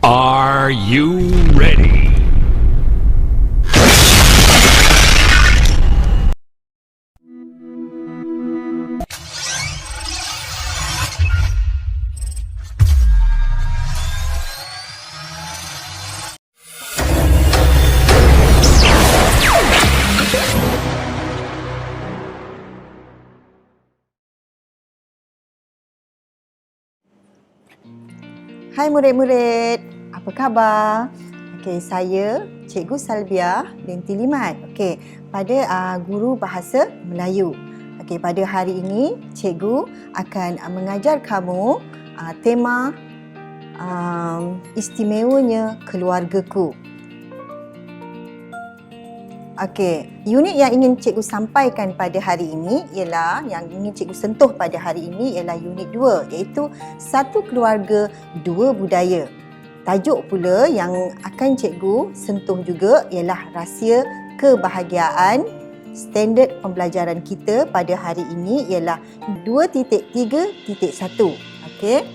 Are you ready? Hai murid-murid, apa khabar? Okey, saya Cikgu Salbia binti Limat. Okey, pada guru bahasa Melayu. Okey, pada hari ini cikgu akan mengajar kamu tema istimewanya keluargaku. Okey, unit yang ingin cikgu sampaikan pada hari ini ialah, yang ingin cikgu sentuh pada hari ini ialah unit 2, iaitu satu keluarga, dua budaya. Tajuk pula yang akan cikgu sentuh juga ialah rahsia kebahagiaan. Standard pembelajaran kita pada hari ini ialah 2.3.1. Okey.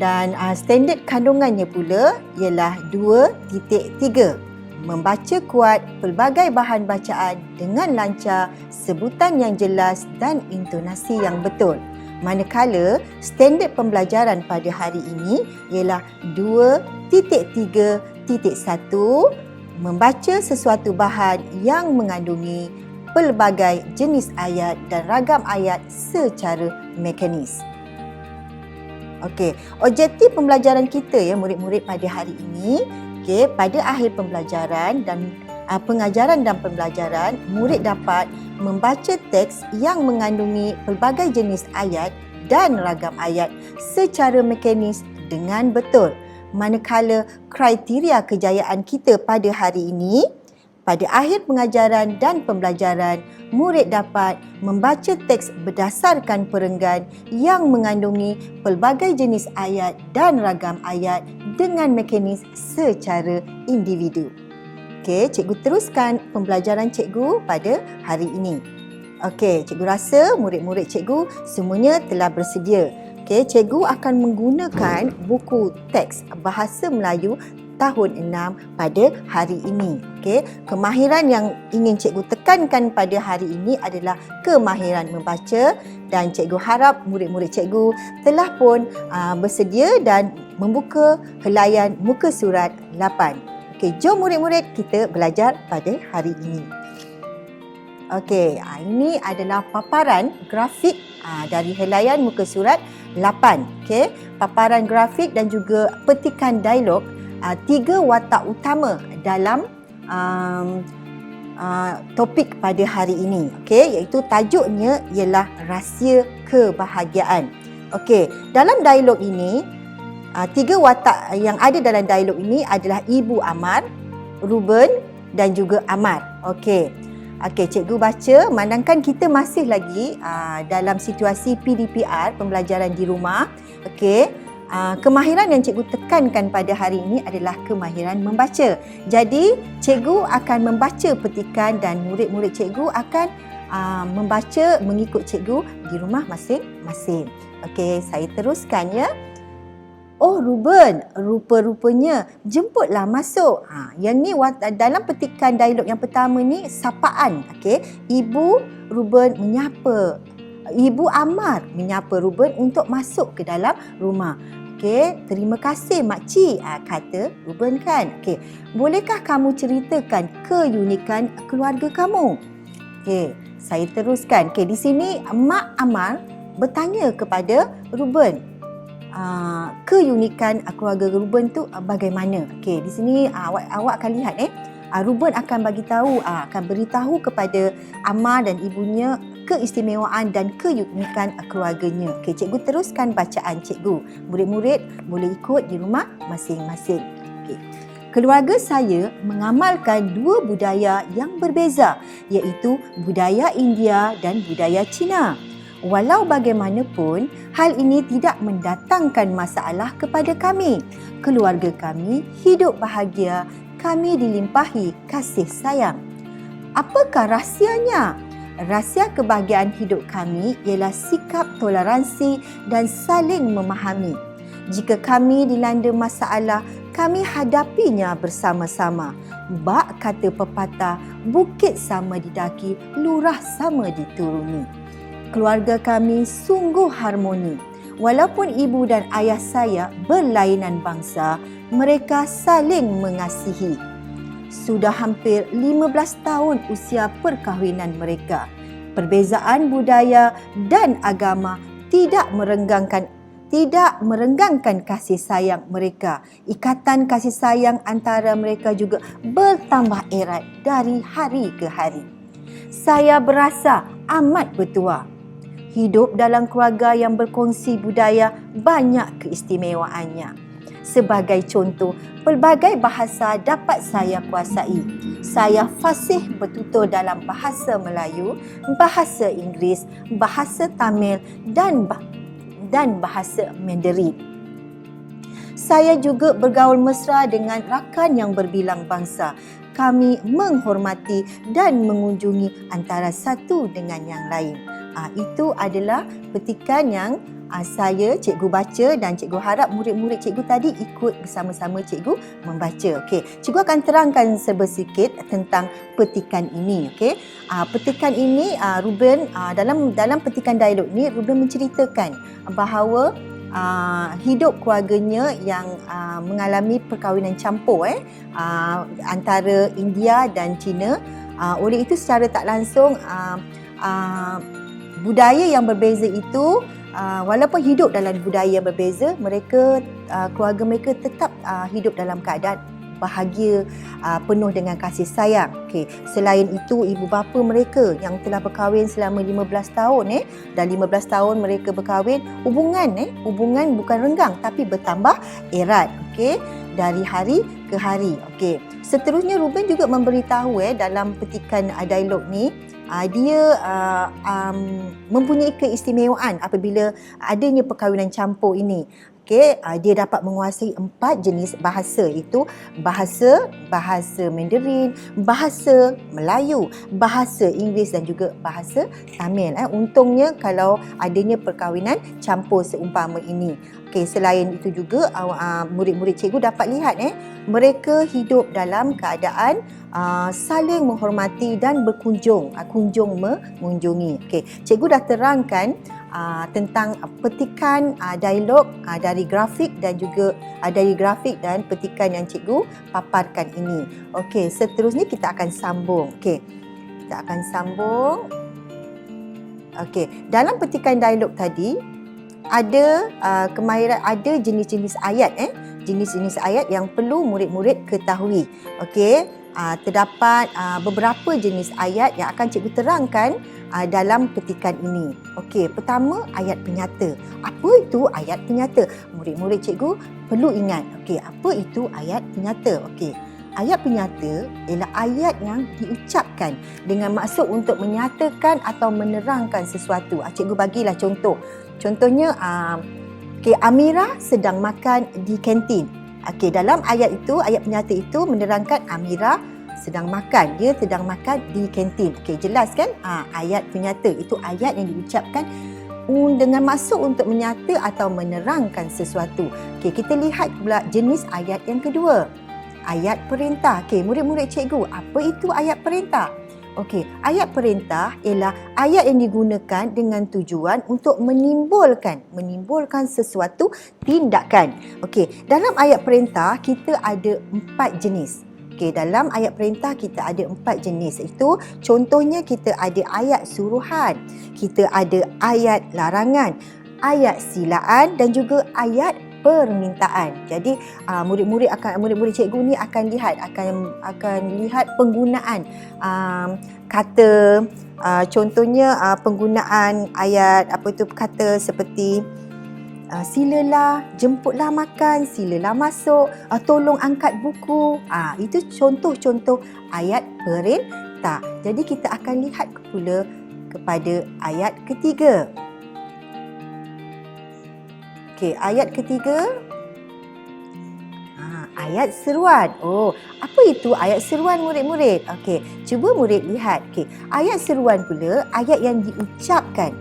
Dan standard kandungannya pula ialah 2.3. Membaca kuat pelbagai bahan bacaan dengan lancar, sebutan yang jelas dan intonasi yang betul. Manakala standard pembelajaran pada hari ini ialah 2.3.1, membaca sesuatu bahan yang mengandungi pelbagai jenis ayat dan ragam ayat secara mekanis. Okey, objektif pembelajaran kita ya murid-murid pada hari ini, okey, pada akhir pembelajaran dan pengajaran dan pembelajaran, murid dapat membaca teks yang mengandungi pelbagai jenis ayat dan ragam ayat secara mekanis dengan betul. Manakala kriteria kejayaan kita pada hari ini, pada akhir pengajaran dan pembelajaran, murid dapat membaca teks berdasarkan perenggan yang mengandungi pelbagai jenis ayat dan ragam ayat dengan mekanis secara individu. Okey, cikgu teruskan pembelajaran cikgu pada hari ini. Okey, cikgu rasa murid-murid cikgu semuanya telah bersedia. Okey, cikgu akan menggunakan buku teks Bahasa Melayu tahun 6 pada hari ini. Okey, kemahiran yang ingin cikgu tekankan pada hari ini adalah kemahiran membaca, dan cikgu harap murid-murid cikgu telah pun bersedia dan membuka helaian muka surat 8. Okey, jom murid-murid kita belajar pada hari ini. Okey, ini adalah paparan grafik dari helaian muka surat 8. Okey, paparan grafik dan juga petikan dialog, tiga watak utama dalam topik pada hari ini. Okey, iaitu tajuknya ialah rahsia kebahagiaan. Okey, dalam dialog ini, tiga watak yang ada dalam dialog ini adalah Ibu Amar, Ruben dan juga Amar. Okey. Okey, cikgu baca, mandangkan kita masih lagi dalam situasi PDPR, pembelajaran di rumah. Okey. Kemahiran yang cikgu tekankan pada hari ini adalah kemahiran membaca. Jadi, cikgu akan membaca petikan dan murid-murid cikgu akan membaca mengikut cikgu di rumah masing-masing. Okey, saya teruskan ya. Oh Ruben, rupa-rupanya jemputlah masuk. Yang ni dalam petikan dialog yang pertama ni sapaan. Okey, Ibu Ruben menyapa. Ibu Amar menyapa Ruben untuk masuk ke dalam rumah. Okey, terima kasih makcik, kata Ruben kan. Okey, bolehkah kamu ceritakan keunikan keluarga kamu? Okey, saya teruskan. Okey, di sini Mak Amar bertanya kepada Ruben, keunikan keluarga Ruben tu bagaimana? Okey, di sini awak akan lihat Ruben akan beritahu kepada Amar dan ibunya keistimewaan dan keunikan keluarganya. Okey, cikgu teruskan bacaan cikgu. Murid-murid boleh ikut di rumah masing-masing. Okey. Keluarga saya mengamalkan dua budaya yang berbeza, iaitu budaya India dan budaya Cina. Walau bagaimanapun, hal ini tidak mendatangkan masalah kepada kami. Keluarga kami hidup bahagia, kami dilimpahi kasih sayang. Apakah rahsianya? Rahsia kebahagiaan hidup kami ialah sikap toleransi dan saling memahami. Jika kami dilanda masalah, kami hadapinya bersama-sama. Bak kata pepatah, bukit sama didaki, lurah sama dituruni. Keluarga kami sungguh harmoni. Walaupun ibu dan ayah saya berlainan bangsa, mereka saling mengasihi. Sudah hampir 15 tahun usia perkahwinan mereka. Perbezaan budaya dan agama tidak merenggangkan kasih sayang mereka. Ikatan kasih sayang antara mereka juga bertambah erat dari hari ke hari. Saya berasa amat bertuah. Hidup dalam keluarga yang berkongsi budaya banyak keistimewaannya. Sebagai contoh, pelbagai bahasa dapat saya kuasai. Saya fasih bertutur dalam bahasa Melayu, bahasa Inggeris, bahasa Tamil dan bahasa Mandarin. Saya juga bergaul mesra dengan rakan yang berbilang bangsa. Kami menghormati dan mengunjungi antara satu dengan yang lain. Itu adalah petikan yang saya, cikgu baca dan cikgu harap murid-murid cikgu tadi ikut bersama-sama cikgu membaca. Okey, cikgu akan terangkan sedikit tentang petikan ini. Okey, petikan ini Ruben dalam petikan dialog ni Ruben menceritakan bahawa hidup keluarganya yang mengalami perkahwinan campur antara India dan China. Oleh itu secara tak langsung budaya yang berbeza itu, walaupun hidup dalam budaya yang berbeza, mereka keluarga mereka tetap hidup dalam keadaan bahagia, penuh dengan kasih sayang. Okey, selain itu ibu bapa mereka yang telah berkahwin selama 15 tahun dan 15 tahun mereka berkahwin, hubungan bukan renggang tapi bertambah erat. Okey, dari hari ke hari. Okey, seterusnya Ruben juga memberitahu dalam petikan dialog ni dia mempunyai keistimewaan apabila adanya perkahwinan campur ini. Okey, dia dapat menguasai 4 jenis bahasa, iaitu bahasa Mandarin, bahasa Melayu, bahasa Inggeris dan juga bahasa Tamil. Untungnya kalau adanya perkahwinan campur seumpama ini. Okey, selain itu juga murid-murid cikgu dapat lihat mereka hidup dalam keadaan saling menghormati dan kunjung mengunjungi. Okey, cikgu dah terangkan tentang petikan dialog dari grafik dan petikan yang cikgu paparkan ini. Okey, seterusnya kita akan sambung. Okey, kita akan sambung. Okey, dalam petikan dialog tadi ada kemahiran, ada jenis-jenis ayat jenis-jenis ayat yang perlu murid-murid ketahui. Okey, terdapat beberapa jenis ayat yang akan cikgu terangkan dalam petikan ini. Okey, pertama ayat penyata. Apa itu ayat penyata? Murid-murid cikgu perlu ingat. Okey, apa itu ayat penyata? Okey, ayat penyata ialah ayat yang diucapkan dengan maksud untuk menyatakan atau menerangkan sesuatu. Cikgu bagilah contoh. Contohnya, Amira sedang makan di kantin. Okey, dalam ayat itu, ayat penyata itu menerangkan Amira sedang makan. Dia sedang makan di kantin. Okey, jelas kan? Ayat penyata itu ayat yang diucapkan dengan maksud untuk menyata atau menerangkan sesuatu. Okey, kita lihat pula jenis ayat yang kedua. Ayat perintah. Okey, murid-murid cikgu, apa itu ayat perintah? Okey, ayat perintah ialah ayat yang digunakan dengan tujuan untuk menimbulkan sesuatu tindakan. Okey, dalam ayat perintah kita ada 4 jenis. Okey, dalam ayat perintah kita ada 4 jenis. Itu contohnya kita ada ayat suruhan, kita ada ayat larangan, ayat silaan dan juga ayat permintaan. Jadi murid-murid cikgu ni akan lihat penggunaan kata, contohnya penggunaan ayat kata seperti silalah, jemputlah makan, silalah masuk, tolong angkat buku. Itu contoh-contoh ayat perintah. Jadi kita akan lihat pula kepada ayat ketiga. Okey, ayat ketiga, ayat seruan. Oh, apa itu ayat seruan murid-murid? Okey, cuba murid lihat. Okey, ayat seruan pula ayat yang diucapkan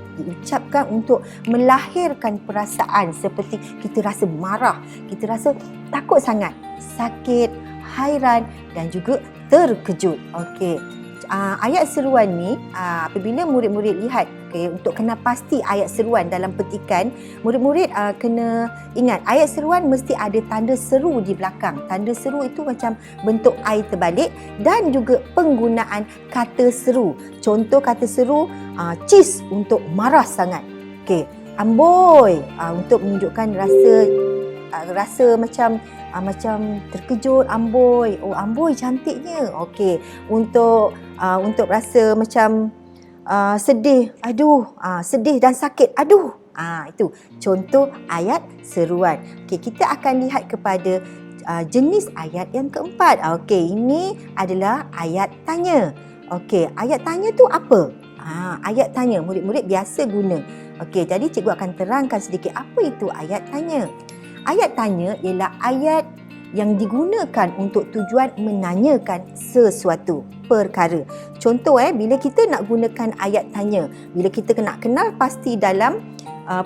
untuk melahirkan perasaan seperti kita rasa marah, kita rasa takut sangat, sakit, hairan dan juga terkejut. Okey. Ayat seruan ni apabila murid-murid lihat, untuk kenal pasti ayat seruan dalam petikan, murid-murid kena ingat ayat seruan mesti ada tanda seru di belakang. Tanda seru itu macam bentuk I terbalik dan juga penggunaan kata seru. Contoh kata seru, cis untuk marah sangat. Okey, amboi untuk menunjukkan rasa macam terkejut, amboi. Oh, amboi cantiknya. Okey, untuk rasa macam sedih, aduh, sedih dan sakit, aduh. Itu contoh ayat seruan. Okey, kita akan lihat kepada jenis ayat yang keempat. Okey, ini adalah ayat tanya. Okey, ayat tanya tu apa? Ayat tanya murid-murid biasa guna. Okey, jadi cikgu akan terangkan sedikit apa itu ayat tanya. Ayat tanya ialah ayat yang digunakan untuk tujuan menanyakan sesuatu perkara. Contoh bila kita nak gunakan ayat tanya, bila kita nak kenal pasti dalam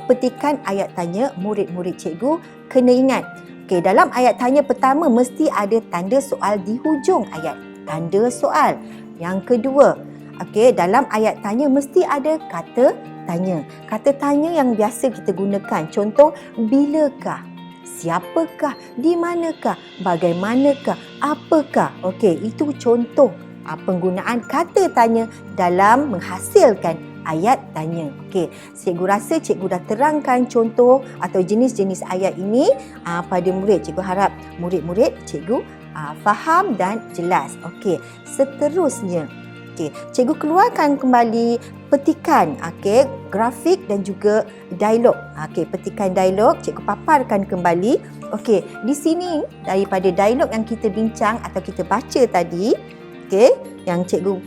petikan ayat tanya, murid-murid cikgu kena ingat. Okey, dalam ayat tanya pertama mesti ada tanda soal di hujung ayat. Tanda soal. Yang kedua, okey, dalam ayat tanya mesti ada kata tanya. Kata tanya yang biasa kita gunakan. Contoh, bilakah? Siapakah? Di manakah? Bagaimanakah? Apakah? Okey, itu contoh penggunaan kata tanya dalam menghasilkan ayat tanya. Okey, cikgu rasa cikgu dah terangkan contoh atau jenis-jenis ayat ini pada murid. Cikgu harap murid-murid cikgu faham dan jelas. Okey, seterusnya. Okey, cikgu keluarkan kembali petikan, grafik dan juga dialog. Okey, petikan dialog cikgu paparkan kembali. Okey, di sini daripada dialog yang kita bincang atau kita baca tadi, yang cikgu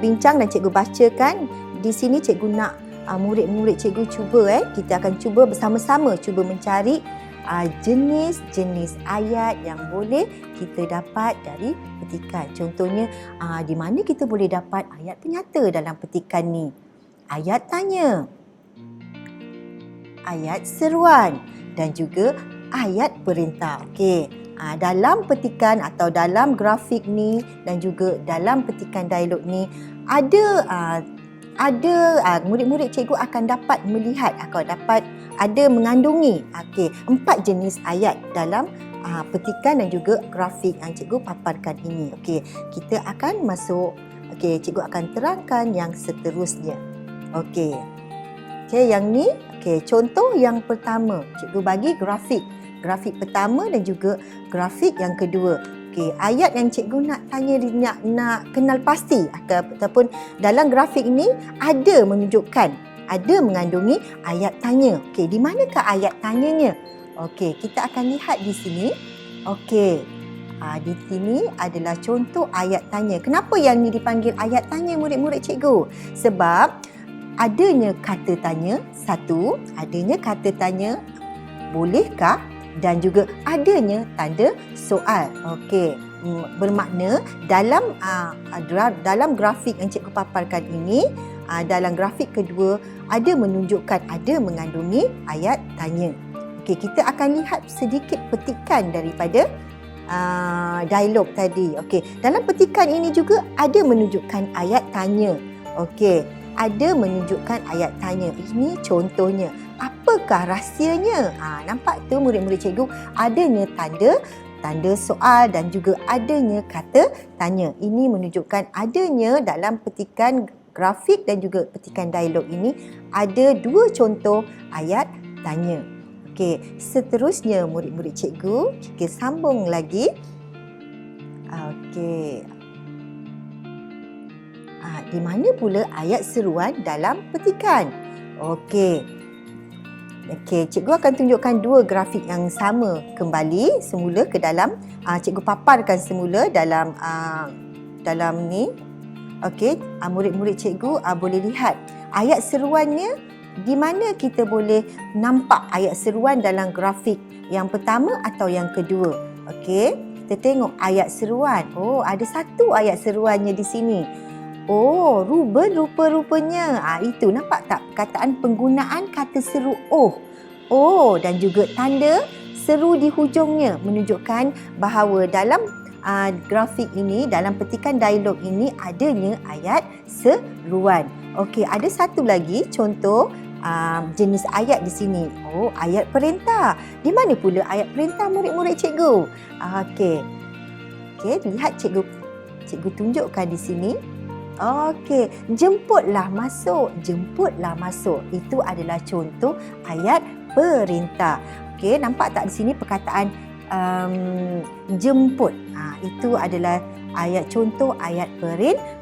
bincang dan cikgu bacakan, di sini cikgu nak murid-murid cikgu cuba kita akan cuba bersama-sama cuba mencari jenis-jenis ayat yang boleh kita dapat dari petikan. Contohnya, di mana kita boleh dapat ayat penyata dalam petikan ni? Ayat tanya, ayat seruan dan juga ayat perintah. Okey, dalam petikan atau dalam grafik ni dan juga dalam petikan dialog ni ada murid-murid cikgu akan dapat melihat ada mengandungi 4 jenis ayat dalam petikan dan juga grafik yang cikgu paparkan ini. Okey, kita akan masuk. Okey, cikgu akan terangkan yang seterusnya. Okey, yang ni, contoh yang pertama, cikgu bagi grafik pertama dan juga grafik yang kedua. Okey, ayat yang cikgu nak tanya, nak kenal pasti ataupun dalam grafik ini ada mengandungi ayat tanya. Okey, di manakah ayat tanyanya? Okey, kita akan lihat di sini. Okey, di sini adalah contoh ayat tanya. Kenapa yang ni dipanggil ayat tanya murid-murid cikgu? Sebab adanya kata tanya, satu, adanya kata tanya, bolehkah? Dan juga adanya tanda soal. Okey, bermakna dalam grafik yang cikgu paparkan ini, dalam grafik kedua ada mengandungi ayat tanya. Okey, kita akan lihat sedikit petikan daripada dialog tadi. Okey, dalam petikan ini juga ada menunjukkan ayat tanya. Okey, ada menunjukkan ayat tanya. Ini contohnya. Apakah rahsianya? Nampak tu murid-murid cikgu, adanya tanda soal dan juga adanya kata tanya. Ini menunjukkan adanya dalam petikan grafik dan juga petikan dialog ini ada 2 contoh ayat tanya. Okey, seterusnya murid-murid cikgu, kita sambung lagi. Okey. Di mana pula ayat seruan dalam petikan? Okey, cikgu akan tunjukkan 2 grafik yang sama kembali semula ke dalam, cikgu paparkan semula dalam ni. Okey, murid-murid cikgu boleh lihat ayat seruannya. Di mana kita boleh nampak ayat seruan dalam grafik yang pertama atau yang kedua? Okey, kita tengok ayat seruan. Oh, ada 1 ayat seruannya di sini. Oh, rupa-rupanya. Itu nampak tak perkataan penggunaan kata seru oh. Oh, dan juga tanda seru di hujungnya menunjukkan bahawa dalam grafik ini, dalam petikan dialog ini adanya ayat seruan. Okey, ada satu lagi contoh jenis ayat di sini. Oh, ayat perintah. Di mana pula ayat perintah murid-murid cikgu? Okey. Okey, lihat cikgu tunjukkan di sini. Okey, jemputlah masuk. Jemputlah masuk. Itu adalah contoh ayat perintah. Okey, nampak tak di sini perkataan jemput. Itu adalah contoh ayat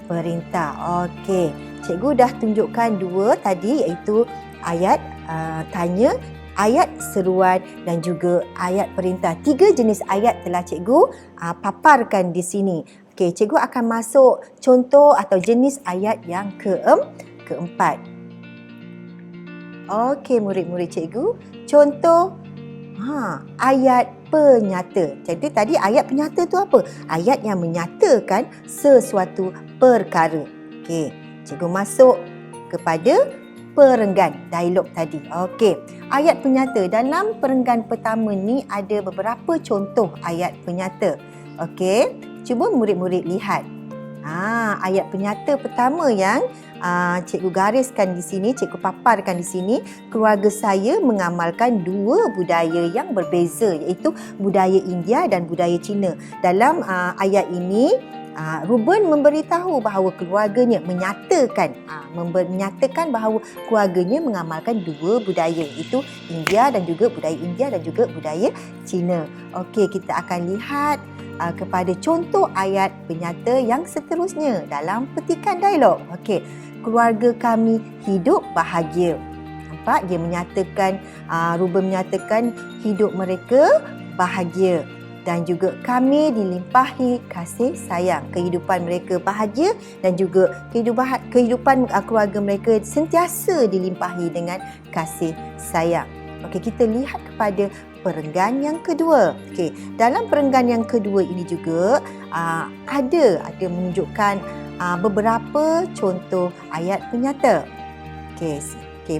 perintah. Okey, cikgu dah tunjukkan dua tadi, iaitu ayat tanya, ayat seruan dan juga ayat perintah. 3 jenis ayat telah cikgu paparkan di sini. Okey, cikgu akan masuk contoh atau jenis ayat yang keempat. Okey, murid-murid cikgu, contoh ayat penyata. Jadi tadi ayat penyata tu apa? Ayat yang menyatakan sesuatu perkara. Okey, cikgu masuk kepada perenggan dialog tadi. Okey, ayat penyata. Dalam perenggan pertama ni ada beberapa contoh ayat penyata. Okey, cuba murid-murid lihat. Ayat penyata pertama yang cikgu gariskan di sini, cikgu paparkan di sini, keluarga saya mengamalkan 2 budaya yang berbeza, iaitu budaya India dan budaya Cina. Dalam ayat ini, Ruben memberitahu bahawa keluarganya menyatakan bahawa keluarganya mengamalkan 2 budaya, iaitu India dan juga budaya India dan juga budaya Cina. Okey, kita akan lihat kepada contoh ayat penyata yang seterusnya dalam petikan dialog. Okey, keluarga kami hidup bahagia. Nampak dia menyatakan, Ruben menyatakan hidup mereka bahagia dan juga kami dilimpahi kasih sayang. Kehidupan mereka bahagia dan juga kehidupan keluarga mereka sentiasa dilimpahi dengan kasih sayang. Okey, kita lihat kepada perenggan yang kedua. Okey, dalam perenggan yang kedua ini juga ada menunjukkan beberapa contoh ayat penyata. Okey,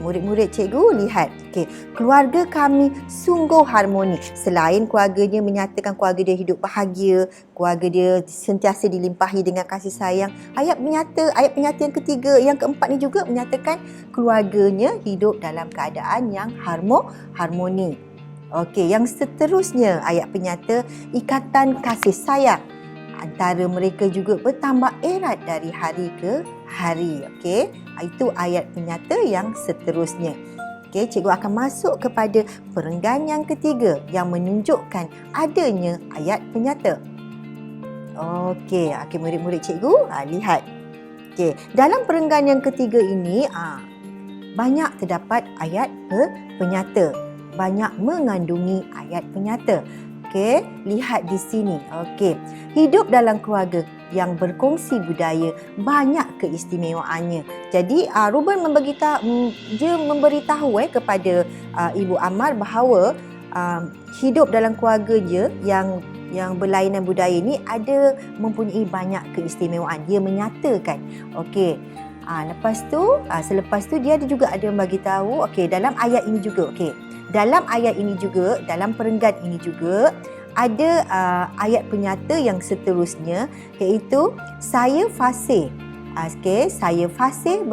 murid-murid cikgu lihat. Okey, keluarga kami sungguh harmoni. Selain keluarganya menyatakan keluarga dia hidup bahagia, keluarga dia sentiasa dilimpahi dengan kasih sayang, ayat penyata yang ketiga, yang keempat ni juga menyatakan keluarganya hidup dalam keadaan yang harmoni. Okey, yang seterusnya ayat penyata, ikatan kasih sayang antara mereka juga bertambah erat dari hari ke hari. Okey, itu ayat penyata yang seterusnya. Okey, cikgu akan masuk kepada perenggan yang ketiga yang menunjukkan adanya ayat penyata. Okey, murid-murid cikgu lihat. Okey, dalam perenggan yang ketiga ini banyak terdapat ayat penyata. Banyak mengandungi ayat penyata. Okey, lihat di sini. Okey, hidup dalam keluarga yang berkongsi budaya banyak keistimewaannya. Jadi Ruben memberitahu kepada Ibu Amar bahawa hidup dalam keluarga dia yang berlainan budaya ni mempunyai banyak keistimewaan. Dia menyatakan. Okey. Selepas tu dia juga ada bagi tahu, dalam ayat ini juga, dalam perenggan ini juga ada ayat penyata yang seterusnya, iaitu saya fasih. Saya fasih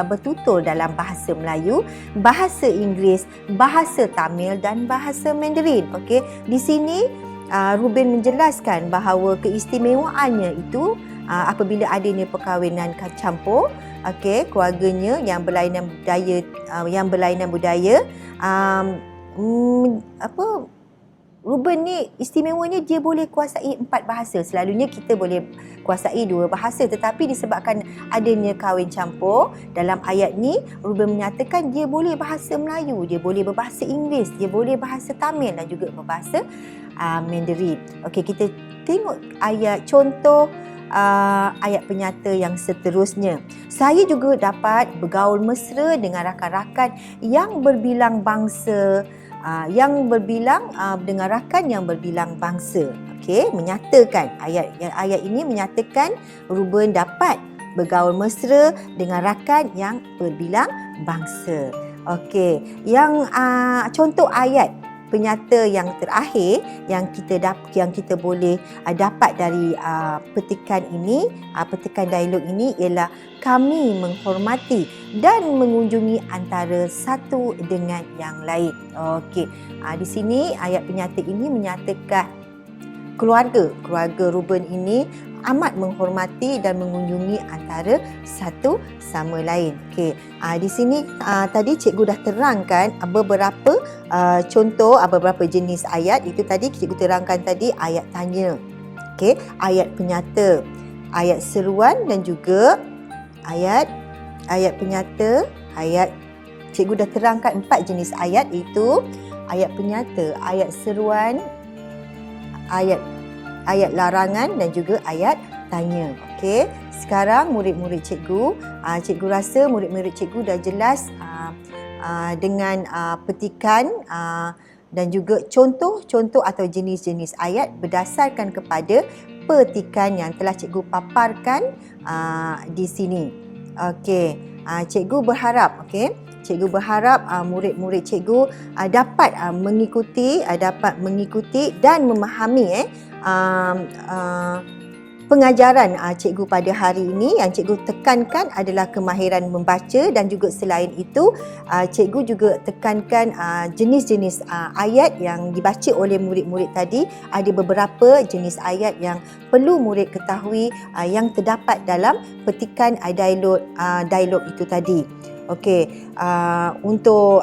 bertutur dalam bahasa Melayu, bahasa Inggeris, bahasa Tamil dan bahasa Mandarin. Okey, di sini Ruben menjelaskan bahawa keistimewaannya itu apabila adanya perkahwinan campur, keluarganya yang berlainan budaya, Ruben ni istimewanya dia boleh kuasai 4 bahasa. Selalunya kita boleh kuasai 2 bahasa, tetapi disebabkan adanya kahwin campur, dalam ayat ni Ruben menyatakan dia boleh bahasa Melayu, dia boleh berbahasa Inggeris, dia boleh bahasa Tamil dan juga berbahasa Mandarin. Okey, kita tengok contoh ayat penyata yang seterusnya. Saya juga dapat bergaul mesra dengan rakan-rakan yang berbilang bangsa, dengan rakan yang berbilang bangsa. Okey, menyatakan ayat ini menyatakan Ruben dapat bergaul mesra dengan rakan yang berbilang bangsa. Okey, yang contoh ayat penyata yang terakhir yang kita boleh dapat dari petikan ini, petikan dialog ini ialah kami menghormati dan mengunjungi antara satu dengan yang lain. Okey. Di sini ayat penyata ini menyatakan keluarga Reuben ini amat menghormati dan mengunjungi antara satu sama lain. Okey. Di sini tadi cikgu dah terangkan beberapa contoh, beberapa jenis ayat. Itu tadi cikgu terangkan tadi ayat tanya. Okey, ayat penyata, ayat seruan dan juga ayat penyata, cikgu dah terangkan 4 jenis ayat, iaitu ayat penyata, ayat seruan, ayat larangan dan juga ayat tanya. Okey, sekarang murid-murid cikgu, cikgu rasa murid-murid cikgu dah jelas dengan petikan dan juga contoh-contoh atau jenis-jenis ayat berdasarkan kepada petikan yang telah cikgu paparkan di sini. Okey, cikgu berharap murid-murid cikgu dapat mengikuti dan memahami pengajaran cikgu pada hari ini. Yang cikgu tekankan adalah kemahiran membaca dan juga selain itu cikgu juga tekankan jenis-jenis ayat yang dibaca oleh murid-murid tadi. Ada beberapa jenis ayat yang perlu murid ketahui yang terdapat dalam petikan dialog itu tadi. Okey, untuk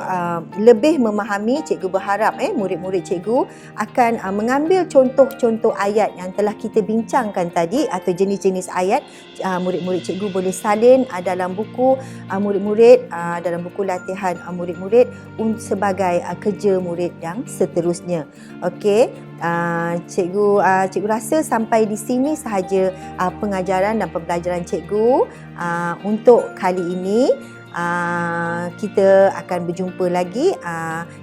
lebih memahami, cikgu berharap murid-murid cikgu akan mengambil contoh-contoh ayat yang telah kita bincangkan tadi atau jenis-jenis ayat. Murid-murid cikgu boleh salin dalam buku murid-murid, dalam buku latihan murid-murid sebagai kerja murid yang seterusnya. Okey, cikgu rasa sampai di sini sahaja pengajaran dan pembelajaran cikgu untuk kali ini. Kita akan berjumpa lagi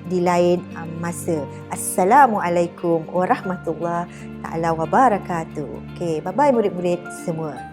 di lain masa. Assalamualaikum warahmatullahi taala wabarakatuh. Okey, bye-bye murid-murid semua.